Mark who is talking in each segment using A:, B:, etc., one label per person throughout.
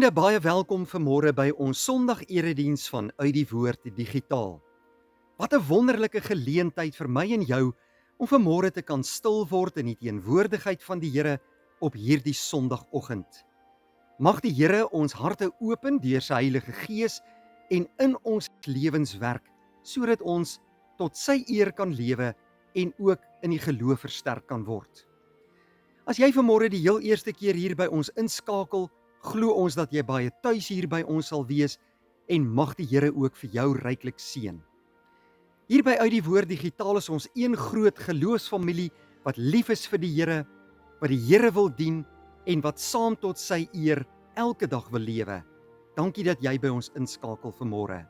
A: Vriende, baie welkom vanmôre by ons Sondag-erediens van Uit die Woord Digitaal. Wat 'n wonderlike geleentheid vir my en jou om vanmôre te kan stil word in die teenwoordigheid van die Here op hierdie Sondagoggend. Mag die Here ons harte open deur sy Heilige Gees en in ons lewens werk, sodat ons tot sy eer kan lewe en ook in die geloof versterk kan word. As jy vanmôre die heel eerste keer hier by ons inskakel, glo ons dat jy baie tuis hier by ons sal wees en mag die Here ook vir jou ryklik seën. Hier by Uit die Woord Digitaal is ons een groot geloofsfamilie wat lief is vir die Here, wat die Here wil dien en wat saam tot sy eer elke dag wil lewe. Dankie dat jy by ons inskakel vanmôre.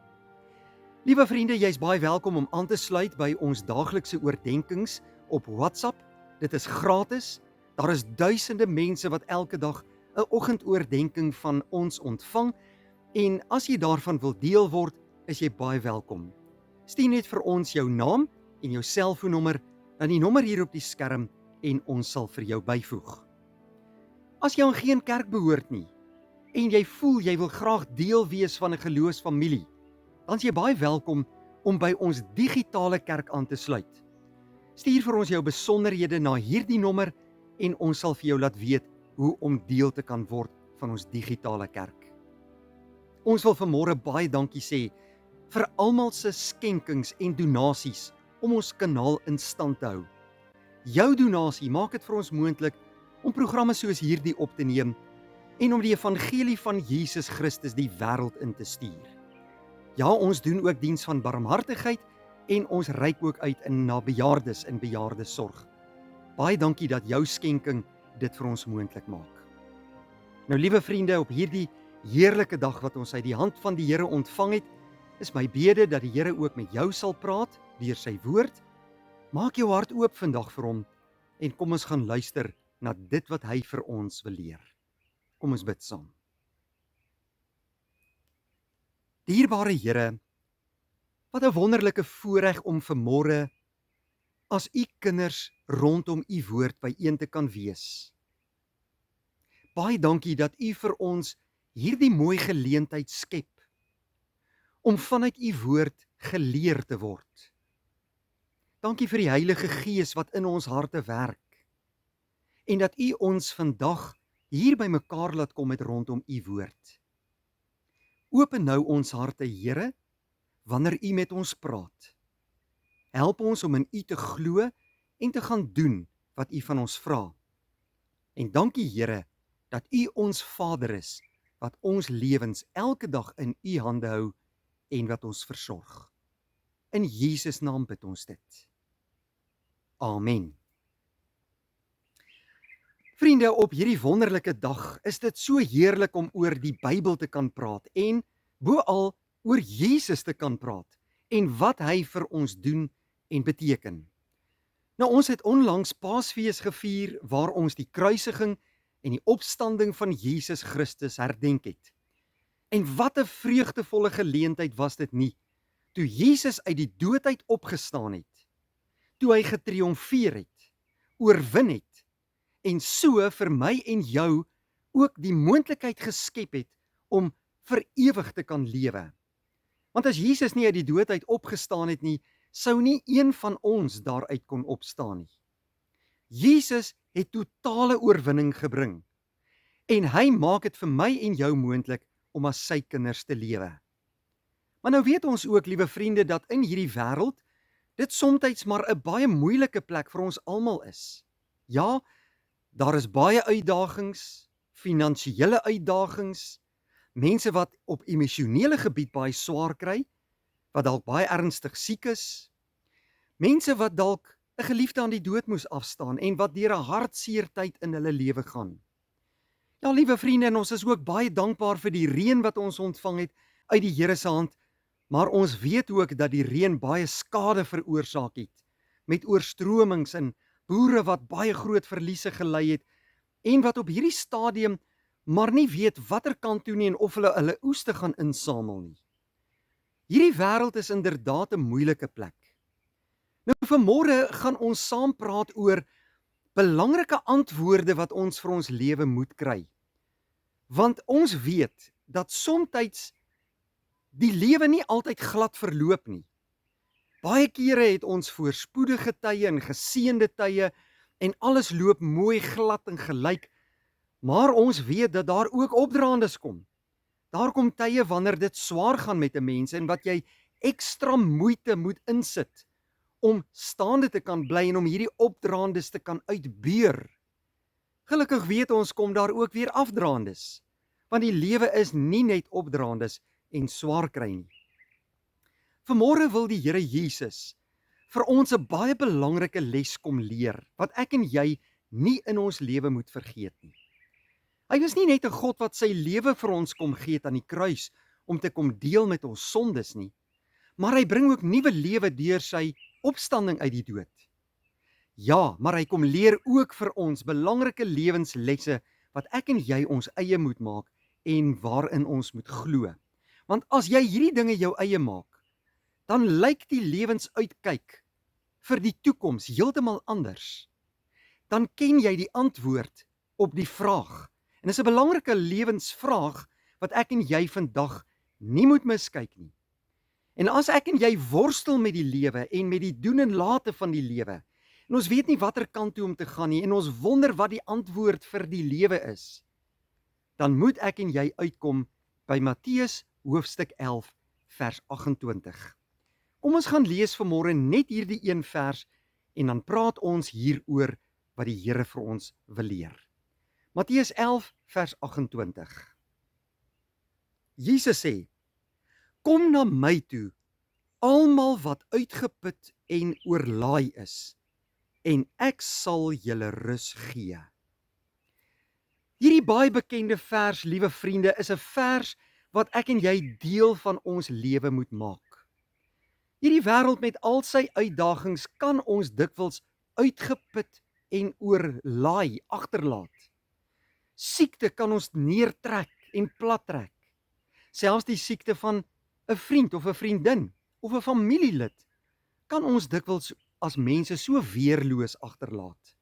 A: Liewe vriende, jy's baie welkom om aan te sluit by ons daaglikse oordeenkings op WhatsApp. Dit is gratis. Daar is duisende mense wat elke dag 'n oggendoordenking van ons ontvang en as jy daarvan wil deel word, is jy baie welkom. Stuur net vir ons jou naam en jou selfoonnommer na die nommer hier op die skerm en ons sal vir jou byvoeg. As jy aan geen kerk behoort nie en jy voel jy wil graag deel wees van 'n geloofsfamilie, dan is jy baie welkom om by ons digitale kerk aan te sluit. Stuur vir ons jou besonderhede na hierdie nommer en ons sal vir jou laat weet hoe om deel te kan word van ons digitale kerk. Ons wil vanmôre baie dankie sê vir almal se skenkings en donasies om ons kanaal in stand te hou. Jou donasie maak dit vir ons moontlik om programme soos hierdie op te neem en om die evangelie van Jesus Christus die wêreld in te stuur. Ja, ons doen ook diens van barmhartigheid en ons reik ook uit na bejaardes en bejaardesorg. Baie dankie dat jou skenking dit vir ons moontlik maak. Nou liewe vriende, op hierdie heerlike dag wat ons uit die hand van die Here ontvang het, is my bede dat die Here ook met jou sal praat deur sy woord. Maak jou hart oop vandag vir hom en kom ons gaan luister na dit wat hy vir ons wil leer. Kom ons bid saam. Dierbare Here, wat 'n wonderlike voorreg om vanmôre as u kinders rondom u woord byeen te kan wees. Baie dankie dat u vir ons hierdie mooi geleentheid skep om vanuit u woord geleer te word. Dankie vir die Heilige Gees wat in ons harte werk en dat u ons vandag hier by mekaar laat kom met rondom u woord. Open nou ons harte, Here, wanneer u met ons praat. Help ons om in u te glo en te gaan doen wat u van ons vra. En dankie Here, dat u ons Vader is, wat ons lewens elke dag in u hande hou en wat ons versorg. In Jesus naam bid ons dit. Amen. Vriende, op hierdie wonderlike dag is dit so heerlik om oor die Bybel te kan praat en boal oor Jesus te kan praat en wat hy vir ons doen en beteken. Nou, ons het onlangs Paasfees gevier waar ons die kruisiging en die opstanding van Jesus Christus herdenk het. En wat 'n vreugdevolle geleentheid was dit nie, toe Jesus uit die dood uit opgestaan het, toe hy getriomfeer het, oorwin het, en so vir my en jou ook die moontlikheid geskep het om vir ewig te kan lewe. Want as Jesus nie uit die dood uit opgestaan het nie, sou nie een van ons daaruit kon opstaan nie. Jesus het totale oorwinning gebring en hy maak dit vir my en jou moontlik om as sy kinders te lewe. Maar nou weet ons ook, liewe vriende, dat in hierdie wêreld dit soms maar 'n baie moeilike plek vir ons almal is. Ja, daar is baie uitdagings, finansiële uitdagings, mense wat op emosionele gebied baie swaar kry, wat dalk baie ernstig siek is, mense wat dalk 'n geliefde aan die dood moes afstaan en wat deur 'n hartseer tyd in hulle lewe gaan. Ja, liewe vriende, en ons is ook baie dankbaar vir die reën wat ons ontvang het uit die Here se hand, maar ons weet ook dat die reën baie skade veroorsaak het, met oorstromings en boere wat baie groot verliese gely het, en wat op hierdie stadium maar nie weet watter kant toe nie en of hulle oes te gaan insamel nie. Hierdie wêreld is inderdaad 'n moeilike plek. Nou vanmôre gaan ons saam praat oor belangrike antwoorde wat ons vir ons lewe moet kry. Want ons weet dat somtyds die lewe nie altyd glad verloop nie. Baie kere het ons voorspoedige tye en geseënde tye en alles loop mooi glad en gelyk, maar ons weet dat daar ook opdraandes kom. Daar kom tye wanneer dit swaar gaan met 'n mens en wat jy ekstra moeite moet insit om staande te kan bly en om hierdie opdraandes te kan uitbeur. Gelukkig weet ons kom daar ook weer afdraandes, want die lewe is nie net opdraandes en swaar kry nie. Vanmôre wil die Here Jesus vir ons 'n baie belangrike les kom leer, wat ek en jy nie in ons lewe moet vergeet nie. Hy was nie net 'n God wat sy lewe vir ons kom gee aan die kruis om te kom deel met ons sondes nie, maar hy bring ook nuwe lewe deur sy opstanding uit die dood. Ja, maar hy kom leer ook vir ons belangrike lewenslesse wat ek en jy ons eie moet maak en waarin ons moet glo. Want as jy hierdie dinge jou eie maak, dan lyk die lewensuitkyk vir die toekoms heeltemal anders. Dan ken jy die antwoord op die vraag. En dis 'n belangrike lewensvraag wat ek en jy vandag nie moet miskyk nie. En as ek en jy worstel met die lewe en met die doen en late van die lewe, en ons weet nie watter kant toe om te gaan nie, en ons wonder wat die antwoord vir die lewe is, dan moet ek en jy uitkom by Matteus hoofstuk 11 vers 28. Kom ons gaan lees vanmôre net hierdie een vers en dan praat ons hieroor wat die Here vir ons wil leer. Matteus 11 vers 28. Jesus sê: Kom na my toe, almal wat uitgeput en oorlaai is, en ek sal julle rus gee. Hierdie baie bekende vers, liewe vriende, is 'n vers wat ek en jy deel van ons lewe moet maak. Hierdie wêreld met al sy uitdagings kan ons dikwels uitgeput en oorlaai agterlaat. Siekte kan ons neertrek en plattrek. Selfs die siekte van 'n vriend of 'n vriendin of 'n familielid kan ons dikwels as mense so weerloos agterlaat.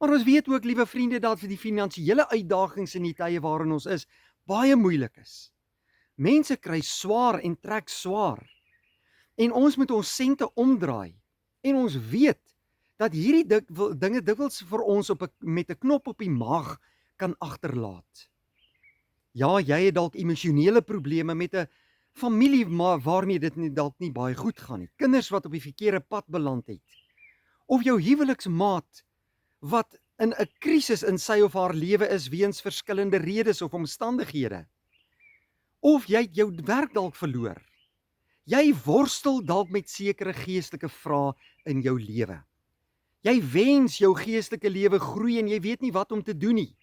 A: Maar ons weet ook, liewe vriende, dat vir die finansiële uitdagings in die tye waarin ons is, baie moeilik is. Mense kry swaar en trek swaar. En ons moet ons sente omdraai. En ons weet dat hierdie dinge dikwels vir ons met 'n knop op die maag kan agterlaat. Ja, jy het dalk emosionele probleme met 'n familie waarmee dit dalk nie baie goed gaan nie. Kinders wat op die verkeerde pad beland het. Of jou huweliksmaat wat in 'n krisis in sy of haar lewe is weens verskillende redes of omstandighede. Of jy het jou werk dalk verloor. Jy worstel dalk met sekere geestelike vrae in jou lewe. Jy wens jou geestelike lewe groei en jy weet nie wat om te doen nie.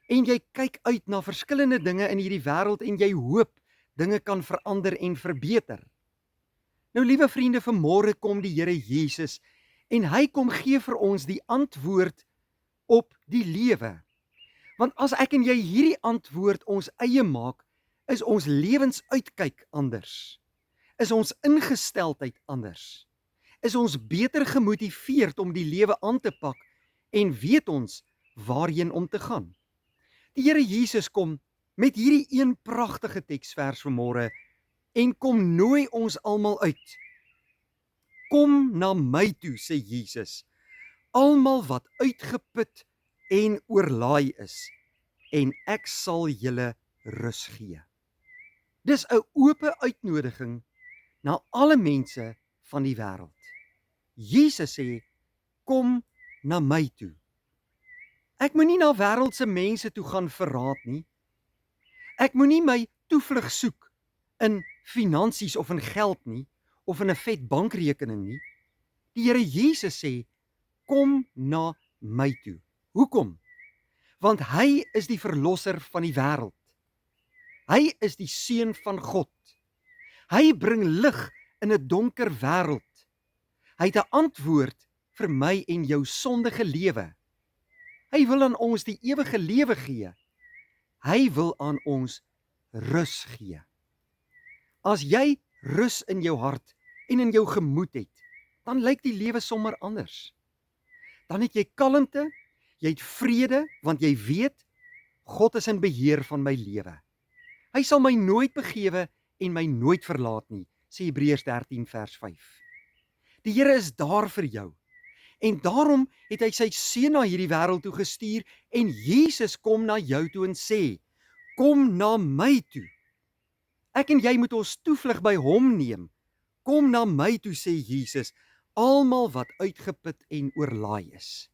A: En jy kyk uit na verskillende dinge in hierdie wêreld en jy hoop dinge kan verander en verbeter. Nou, liewe vriende, vanmôre kom die Here Jesus en hy kom gee vir ons die antwoord op die lewe. Want as ek en jy hierdie antwoord ons eie maak, is ons lewensuitkyk anders. Is ons ingesteldheid anders. Is ons beter gemotiveerd om die lewe aan te pak en weet ons waarheen om te gaan. Die Here Jesus kom met hierdie een pragtige teksvers vanmôre en kom nooi ons almal uit. Kom na my toe, sê Jesus, almal wat uitgeput en oorlaai is, en ek sal julle rus gee. Dis 'n oop uitnodiging na alle mense van die wêreld. Jesus sê, kom na my toe. Ek moenie na wêreldse mense toe gaan verraad nie. Ek moenie my toevlug soek in finansies of in geld nie, of in 'n vet bankrekening nie. Die Here Jesus sê, kom na my toe. Hoekom? Want hy is die verlosser van die wêreld. Hy is die seun van God. Hy bring lig in 'n donker wêreld. Hy het 'n antwoord vir my en jou sondige lewe. Hy wil aan ons die ewige lewe gee. Hy wil aan ons rus gee. As jy rus in jou hart en in jou gemoed het, dan lyk die lewe sommer anders. Dan het jy kalmte, jy het vrede, want jy weet, God is in beheer van my lewe. Hy sal my nooit begewe en my nooit verlaat nie, sê Hebreërs 13 vers 5. Die Here is daar vir jou. En daarom het hy sy seun na hierdie wêreld toe gestuur en Jesus kom na jou toe en sê, kom na my toe. Ek en jy moet ons toevlug by hom neem. Kom na my toe, sê Jesus, almal wat uitgeput en oorlaai is.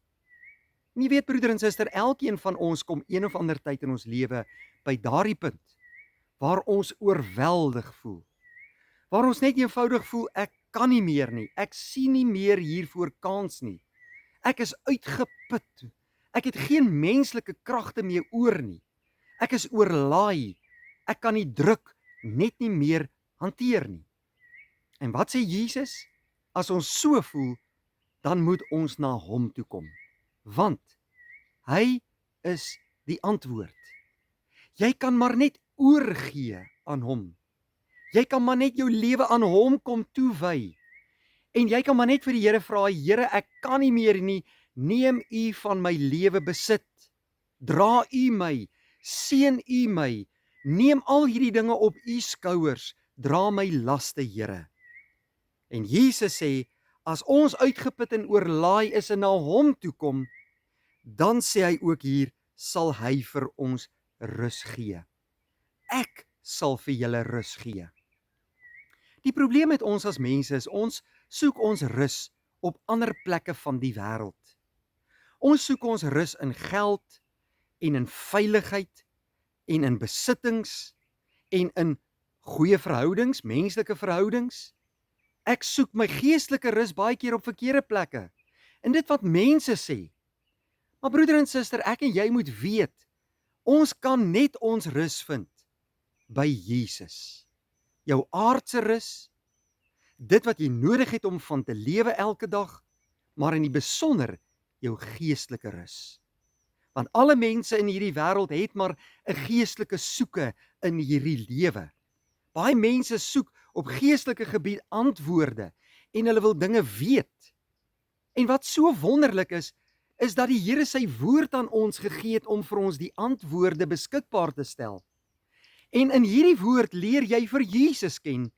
A: En jy weet broeder en suster, elkeen van ons kom een of ander tyd in ons lewe by daardie punt waar ons oorweldig voel. Waar ons net eenvoudig voel, ek kan nie meer nie, ek sien nie meer hiervoor kans nie. Ek is uitgeput, ek het geen menslike kragte meer oor nie. Ek is oorlaai, ek kan die druk net nie meer hanteer nie. En wat sê Jesus? As ons so voel, dan moet ons na hom toe kom, want hy is die antwoord. Jy kan maar net oorgee aan hom. Jy kan maar net jou lewe aan hom kom toewy. En jy kan maar net vir die Here vra, Here, ek kan nie meer nie, neem u van my lewe besit. Dra u my, seën u my, neem al hierdie dinge op u skouers, dra my laste, Here. En Jesus sê, as ons uitgeput en oorlaai is en na hom toe kom, dan sê hy ook hier, sal hy vir ons rus gee. Ek sal vir julle rus gee. Die probleem met ons as mense is, ons soek ons rus op ander plekke van die wêreld. Ons soek ons rus in geld en in veiligheid en in besittings en in goeie verhoudings, menslike verhoudings. Ek soek my geestelike rus baie keer op verkeerde plekke, in dit wat mense sê. Maar broeder en suster, ek en jy moet weet, ons kan net ons rus vind by Jesus. Jou aardse rus, dit wat jy nodig het om van te lewe elke dag, maar in die besonder jou geestelike rus. Want alle mense in hierdie wêreld het maar 'n geestelike soeke in hierdie lewe. Baie mense soek op geestelike gebied antwoorde en hulle wil dinge weet. En wat so wonderlik is dat die Here sy woord aan ons gegee het om vir ons die antwoorde beskikbaar te stel. En in hierdie woord leer jy vir Jesus ken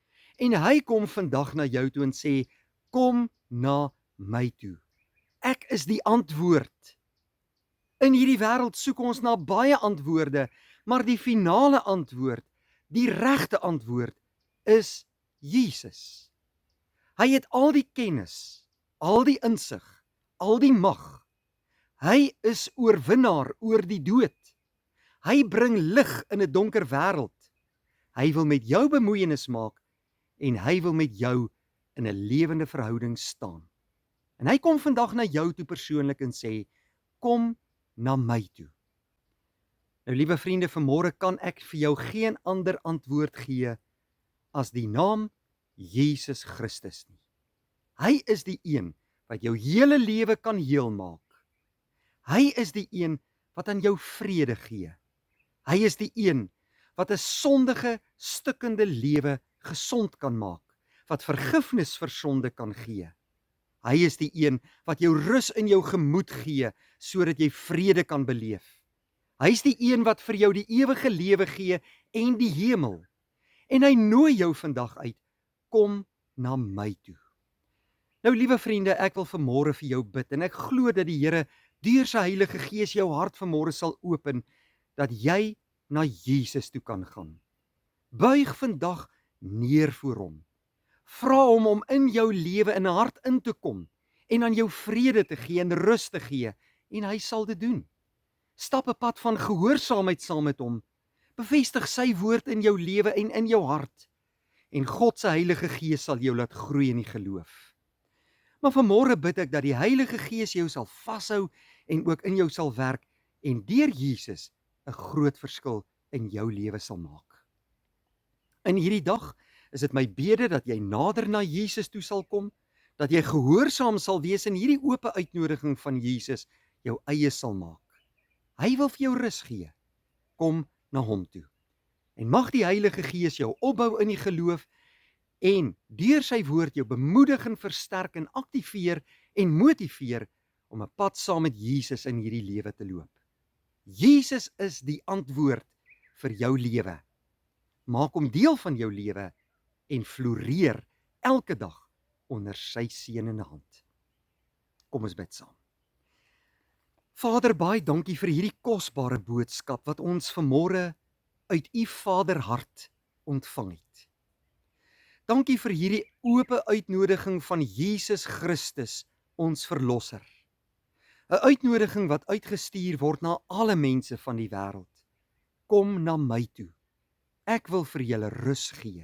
A: en hy kom vandag na jou toe en sê, kom na my toe. Ek is die antwoord. In hierdie wêreld soek ons na baie antwoorde, maar die finale antwoord, die regte antwoord is Jesus. Hy het al die kennis, al die insig, al die mag. Hy is oorwinnaar oor die dood. Hy bring lig in 'n donker wêreld. Hy wil met jou bemoeienis maak en hy wil met jou in 'n lewende verhouding staan. En hy kom vandag na jou toe persoonlik en sê, kom na my toe. Nou liewe vriende, vanmôre kan ek vir jou geen ander antwoord gee as die naam Jesus Christus nie. Hy is die een wat jou hele lewe kan heel maak. Hy is die een wat aan jou vrede gee. Hy is die een wat 'n sondige, stikkende lewe gesond kan maak, wat vergifnis vir sonde kan gee. Hy is die een wat jou rus in jou gemoed gee, sodat jy vrede kan beleef. Hy is die een wat vir jou die ewige lewe gee en die hemel. En hy nooi jou vandag uit, kom na my toe. Nou liewe vriende, ek wil vanmôre vir jou bid en ek glo dat die Here deur sy Heilige Gees jou hart vanmôre sal open, dat jy na Jesus toe kan gaan. Buig vandag neer voor hom. Vra hom om in jou lewe in 'n hart in te kom en aan jou vrede te gee en rus te gee, en hy sal dit doen. Stap 'n pad van gehoorsaamheid saam met hom. Bevestig sy woord in jou lewe en in jou hart. En God se Heilige Gees sal jou laat groei in die geloof. Maar vanmôre bid ek dat die Heilige Gees jou sal vashou en ook in jou sal werk en deur Jesus 'n groot verskil in jou lewe sal maak. In hierdie dag is dit my bede dat jy nader na Jesus toe sal kom, dat jy gehoorsaam sal wees en hierdie oop uitnodiging van Jesus jou eie sal maak. Hy wil vir jou rus gee. Kom na hom toe. En mag die Heilige Gees jou opbou in die geloof en deur sy woord jou bemoedig en versterk en aktiveer en motiveer om 'n pad saam met Jesus in hierdie lewe te loop. Jesus is die antwoord vir jou lewe. Maak hom deel van jou lewe en floreer elke dag onder sy seënende hand. Kom ons bid saam. Vader, baie dankie vir hierdie kosbare boodskap wat ons vanmôre uit u Vaderhart ontvang het. Dankie vir hierdie oop uitnodiging van Jesus Christus, ons verlosser. 'n Uitnodiging wat uitgestuur word na alle mense van die wêreld. Kom na my toe. Ek wil vir julle rus gee.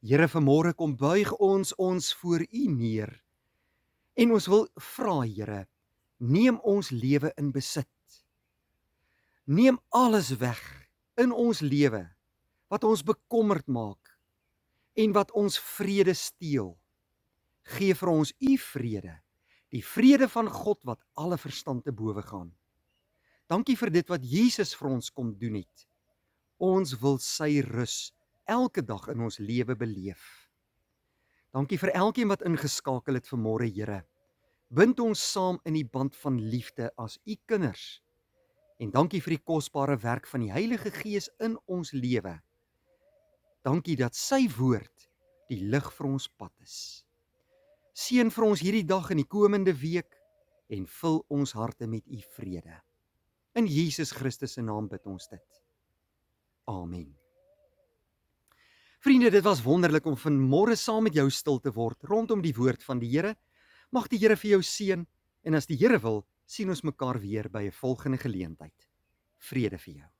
A: Here, vanmôre kom buig ons voor u neer. En ons wil vra, Here, neem ons lewe in besit. Neem alles weg in ons lewe wat ons bekommerd maak en wat ons vrede steel. Gee vir ons u vrede, die vrede van God wat alle verstand te bowe gaan. Dankie vir dit wat Jesus vir ons kom doen het. Ons wil sy rus elke dag in ons lewe beleef. Dankie vir elkeen wat ingeskakel het vanmôre, Here. Bind ons saam in die band van liefde as u kinders. En dankie vir die kosbare werk van die Heilige Gees in ons lewe. Dankie dat sy woord die lig vir ons pad is. Seën vir ons hierdie dag en die komende week en vul ons harte met u vrede. In Jesus Christus se naam bid ons dit. Amen. Vriende, dit was wonderlik om vanmôre saam met jou stil te word rondom die woord van die Here. Mag die Here vir jou seën en as die Here wil, sien ons mekaar weer by 'n volgende geleentheid. Vrede vir jou.